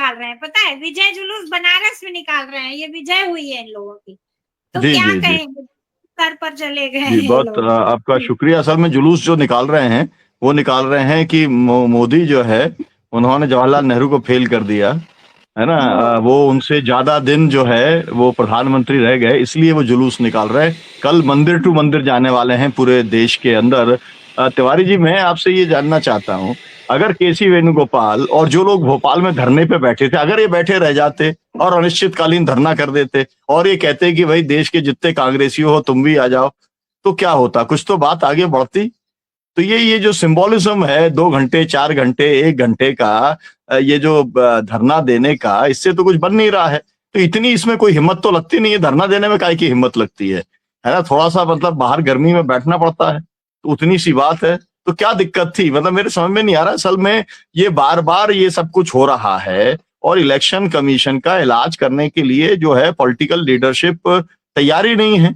निकाल रहे हैं, पता है, विजय जुलूस बनारस में निकाल रहे हैं, ये विजय हुई है इन लोगों की, तो जी क्या जी जी कहेंगे, सर पर चले गए जी, हैं ये बहुत लोग। आपका शुक्रिया। असल में जुलूस जो निकाल रहे हैं वो निकाल रहे हैं कि मोदी जो है उन्होंने जवाहरलाल नेहरू को फेल कर दिया है ना। वो उनसे ज्यादा दिन जो है वो प्रधानमंत्री रह गए, इसलिए वो जुलूस निकाल रहे हैं। कल मंदिर टू मंदिर जाने वाले हैं पूरे देश के अंदर। तिवारी जी, मैं आपसे ये जानना चाहता हूँ, अगर केसी वेणुगोपाल और जो लोग भोपाल में धरने पे बैठे थे, अगर ये बैठे रह जाते और अनिश्चितकालीन धरना कर देते और ये कहते कि भाई देश के जितने कांग्रेसी हो तुम भी आ जाओ, तो क्या होता? कुछ तो बात आगे बढ़ती। तो ये जो सिंबोलिज्म है 2 घंटे 4 घंटे 1 घंटे का, ये जो धरना देने का, इससे तो कुछ बन नहीं रहा है। तो इतनी इसमें कोई हिम्मत तो लगती नहीं है। धरना देने में काहे की हिम्मत लगती है ना? थोड़ा सा मतलब बाहर गर्मी में बैठना पड़ता है, तो उतनी सी बात है। तो क्या दिक्कत थी? मतलब मेरे समझ में नहीं आ रहा असल में। ये बार बार ये सब कुछ हो रहा है और इलेक्शन कमीशन का इलाज करने के लिए जो है पॉलिटिकल लीडरशिप तैयारी नहीं है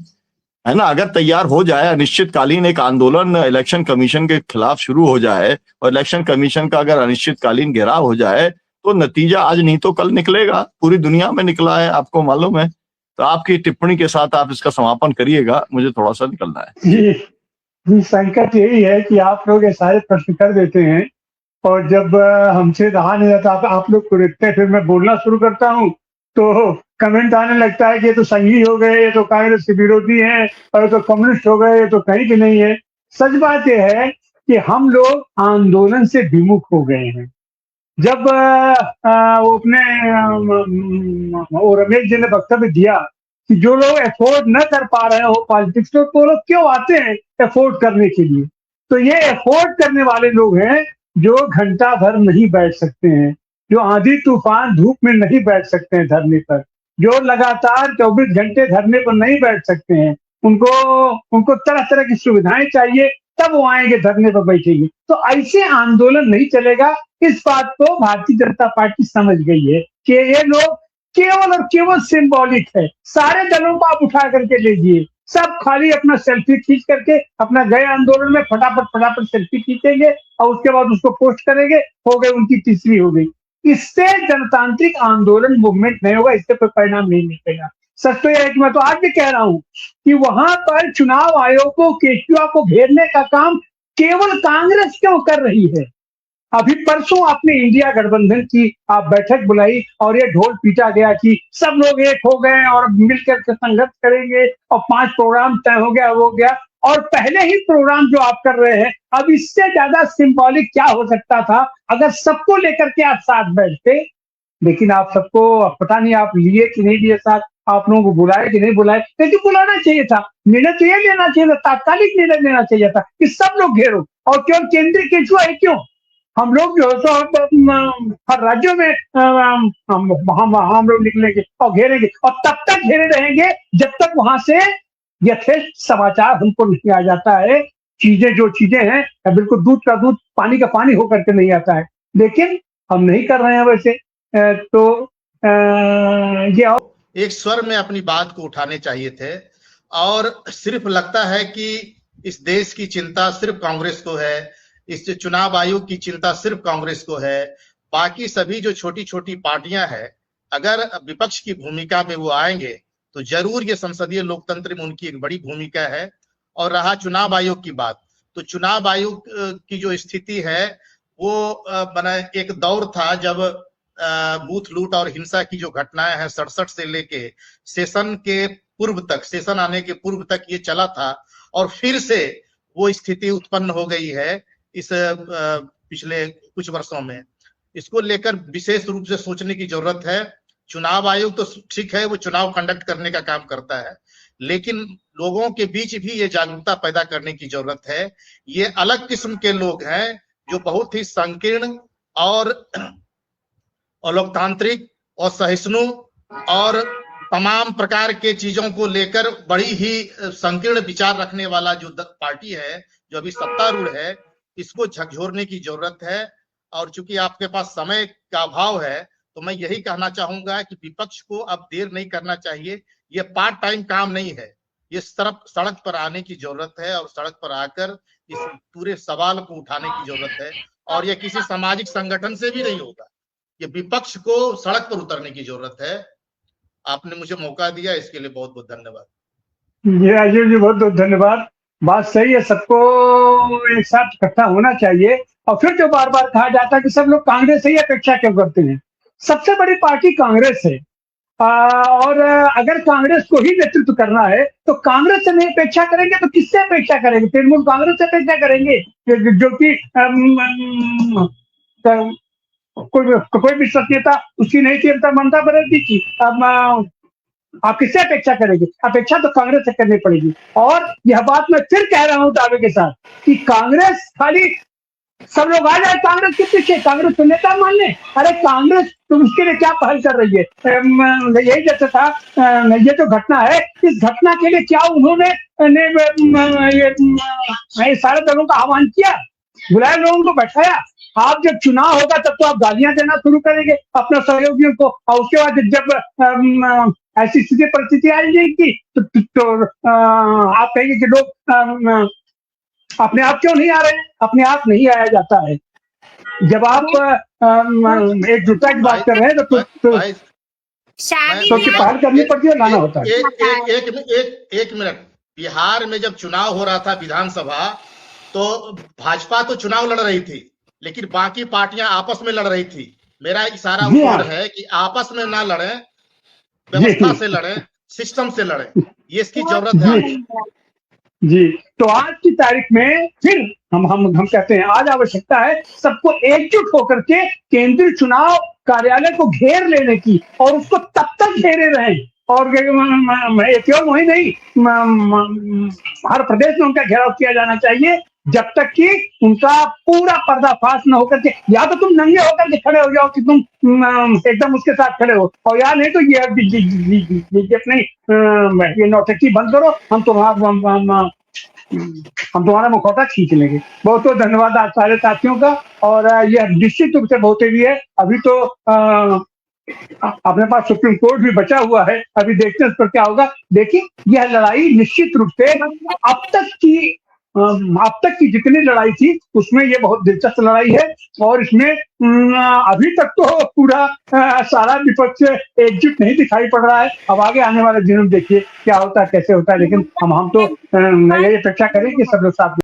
ना। अगर तैयार हो जाए, अनिश्चितकालीन एक आंदोलन इलेक्शन कमीशन के खिलाफ शुरू हो जाए और इलेक्शन कमीशन का अगर अनिश्चितकालीन घेराव हो जाए, तो नतीजा आज नहीं तो कल निकलेगा। पूरी दुनिया में निकला है, आपको मालूम है। तो आपकी टिप्पणी के साथ आप इसका समापन करिएगा, मुझे थोड़ा सा निकलना है। जी, संकट यही है कि आप लोग ये सारे प्रश्न कर देते हैं और जब हमसे रहा नहीं जाता आप लोग को देखते हैं, फिर मैं बोलना शुरू करता हूँ तो कमेंट आने लगता है कि ये तो संघी हो गए, ये तो कांग्रेस के विरोधी हैं, और ये तो कम्युनिस्ट हो गए, ये तो कहीं के नहीं है। सच बात यह है कि हम लोग आंदोलन से विमुख हो गए हैं। जब वो अपने वो रमेश जी ने वक्तव्य दिया कि जो लोग अफोर्ड न कर पा रहे हो पॉलिटिक्स को, तो लोग क्यों आते हैं अफोर्ड करने के लिए? तो ये अफोर्ड करने वाले लोग हैं जो घंटा भर नहीं बैठ सकते हैं, जो आंधी तूफान धूप में नहीं बैठ सकते हैं धरने पर, जो लगातार 24 घंटे धरने पर नहीं बैठ सकते हैं। उनको उनको तरह तरह की सुविधाएं चाहिए, तब वो आएंगे धरने पर बैठेंगे। तो ऐसे आंदोलन नहीं चलेगा। इस बात को भारतीय जनता पार्टी समझ गई है कि ये लोग केवल और केवल सिंबॉलिक है। सारे दलों को आप उठा करके लीजिए, सब खाली अपना सेल्फी खींच करके अपना गए आंदोलन में फटाफट फटाफट सेल्फी खींचेंगे और उसके बाद उसको पोस्ट करेंगे, हो गई उनकी तीसरी हो गई। इससे जनतांत्रिक आंदोलन मूवमेंट नहीं होगा, इससे कोई परिणाम नहीं निकलेगा। सच तो यह है कि मैं तो आज भी कह रहा हूं कि वहां पर चुनाव आयोग को, केजरीवाल को घेरने का काम केवल कांग्रेस क्यों कर रही है? अभी परसों आपने इंडिया गठबंधन की आप बैठक बुलाई और ये ढोल पीटा गया कि सब लोग एक हो गए और मिलकर के संघर्ष करेंगे और 5 प्रोग्राम तय हो गया, हो गया। और पहले ही प्रोग्राम जो आप कर रहे हैं, अब इससे ज्यादा सिंबॉलिक क्या हो सकता था अगर सबको लेकर के आप साथ बैठते। लेकिन आप सबको पता नहीं आप लिए कि नहीं लिए साथ, आप लोगों को बुलाए कि नहीं बुलाए, लेकिन बुलाना चाहिए था। निर्णय तो ये लेना चाहिए था, तात्कालिक निर्णय लेना चाहिए था कि सब लोग घेरो। और केवल केंद्रीय केंचुआ है क्यों? हम लोग जो है तो हर राज्यों में हम लोग निकलेंगे और घेरेंगे, और तब तक घेरे रहेंगे जब तक वहां से यथेष्ट समाचार हमको नहीं आ जाता है। चीजें जो चीजें हैं बिल्कुल दूध का दूध पानी का पानी होकर के नहीं आता है, लेकिन हम नहीं कर रहे हैं वैसे। तो ये एक स्वर में अपनी बात को उठाने चाहिए थे, और सिर्फ लगता है कि इस देश की चिंता सिर्फ कांग्रेस को है, इस चुनाव आयोग की चिंता सिर्फ कांग्रेस को है। बाकी सभी जो छोटी छोटी पार्टियां हैं, अगर विपक्ष की भूमिका में वो आएंगे तो जरूर ये संसदीय लोकतंत्र में उनकी एक बड़ी भूमिका है। और रहा चुनाव आयोग की बात, तो चुनाव आयोग की जो स्थिति है वो बना एक दौर था जब बूथ लूट और हिंसा की जो घटनाएं हैं 67 से लेके सेशन के पूर्व तक, सेशन आने के पूर्व तक ये चला था, और फिर से वो स्थिति उत्पन्न हो गई है इस पिछले कुछ वर्षों में। इसको लेकर विशेष रूप से सोचने की जरूरत है। चुनाव आयोग तो ठीक है, वो चुनाव कंडक्ट करने का काम करता है, लेकिन लोगों के बीच भी ये जागरूकता पैदा करने की जरूरत है। ये अलग किस्म के लोग हैं जो बहुत ही संकीर्ण और लोकतांत्रिक और सहिष्णु और तमाम प्रकार के चीजों को लेकर बड़ी ही संकीर्ण विचार रखने वाला जो पार्टी है जो अभी सत्तारूढ़ है, इसको झकझोरने की जरूरत है। और चूंकि आपके पास समय का अभाव है, तो मैं यही कहना चाहूंगा कि विपक्ष को अब देर नहीं करना चाहिए। ये पार्ट टाइम काम नहीं है, ये सड़क पर आने की जरूरत है और सड़क पर आकर इस पूरे सवाल को उठाने की जरूरत है। और ये किसी सामाजिक संगठन से भी नहीं होगा, ये विपक्ष को सड़क पर उतरने की जरूरत है। आपने मुझे मौका दिया, इसके लिए बहुत बहुत धन्यवाद। जी राजीव जी, बहुत बहुत धन्यवाद। बात सही है, सबको एक साथ इकट्ठा होना चाहिए। और फिर जो बार बार कहा जाता है कि सब लोग कांग्रेस से ही अपेक्षा क्यों करते हैं, सबसे बड़ी पार्टी कांग्रेस है। और अगर कांग्रेस को ही नेतृत्व करना है तो कांग्रेस से नहीं अपेक्षा करेंगे तो किससे अपेक्षा करेंगे? तृणमूल कांग्रेस से अपेक्षा करेंगे जो कि कोई विश्वसनीयता उसकी नहीं थी, ममता बनर्जी की। अब आप किससे अपेक्षा करेंगे? अपेक्षा तो कांग्रेस से करनी पड़ेगी। और यह बात मैं फिर कह रहा हूं दावे के साथ कि कांग्रेस खाली सब लोग आ जाए कांग्रेस के पीछे, कांग्रेस को नेता मान ले। अरे कांग्रेस तो उसके लिए क्या पहल कर रही है? यही जैसे था, ये जो घटना है, इस घटना के लिए क्या उन्होंने ये सारे दलों का आह्वान किया, बुलाए, लोगों को बैठाया? आप जब चुनाव होगा तब तो आप गालियां देना शुरू करेंगे अपने सहयोगियों को, और उसके बाद जब ऐसी स्थिति परिस्थिति आ जाएगी तो आप कहेंगे कि लोग अपने आप क्यों नहीं आ रहे हैं? अपने आप नहीं आया जाता है। जब आप एकजुटता की बात कर रहे हैं तो शादी पहल करनी पड़ती है, लाना होता है। एक मिनट, बिहार में जब चुनाव हो रहा था विधानसभा, तो भाजपा तो चुनाव लड़ रही थी, लेकिन बाकी पार्टियां आपस में लड़ रही थी। मेरा इशारा उस है कि आपस में ना लड़े, व्यवस्था से लड़े, सिस्टम से लड़े, ये इसकी जरूरत है जी। तो आज की तारीख में फिर हम कहते हैं आज आवश्यकता है सबको एकजुट होकर के केंद्रीय चुनाव कार्यालय को घेर लेने की, और उसको तब तक घेरे रहें। और केवल वही नहीं, हर प्रदेश में उनका घेराव किया जाना चाहिए जब तक कि उनका पूरा पर्दाफाश न होकर के, या तो तुम नंगे होकर के खड़े हो जाओ कि तुम एकदम उसके साथ खड़े हो, और या नहीं तो ये अपनी ये नौटंकी बंद करो, हम तुम्हारा मुखौटा खींच लेंगे। बहुत बहुत धन्यवाद आप सारे साथियों का। और यह निश्चित रूप से बहुत ही है। अभी तो अपने पास सुप्रीम कोर्ट भी बचा हुआ है, अभी देखते हैं उस पर क्या होगा। देखिए, यह लड़ाई निश्चित रूप से अब तक की जितनी लड़ाई थी उसमें ये बहुत दिलचस्प लड़ाई है। और इसमें अभी तक तो पूरा सारा विपक्ष एकजुट नहीं दिखाई पड़ रहा है। अब आगे आने वाले दिनों में देखिए क्या होता है, कैसे होता है। लेकिन हम तो यही अपेक्षा करें कि सब लोग साथ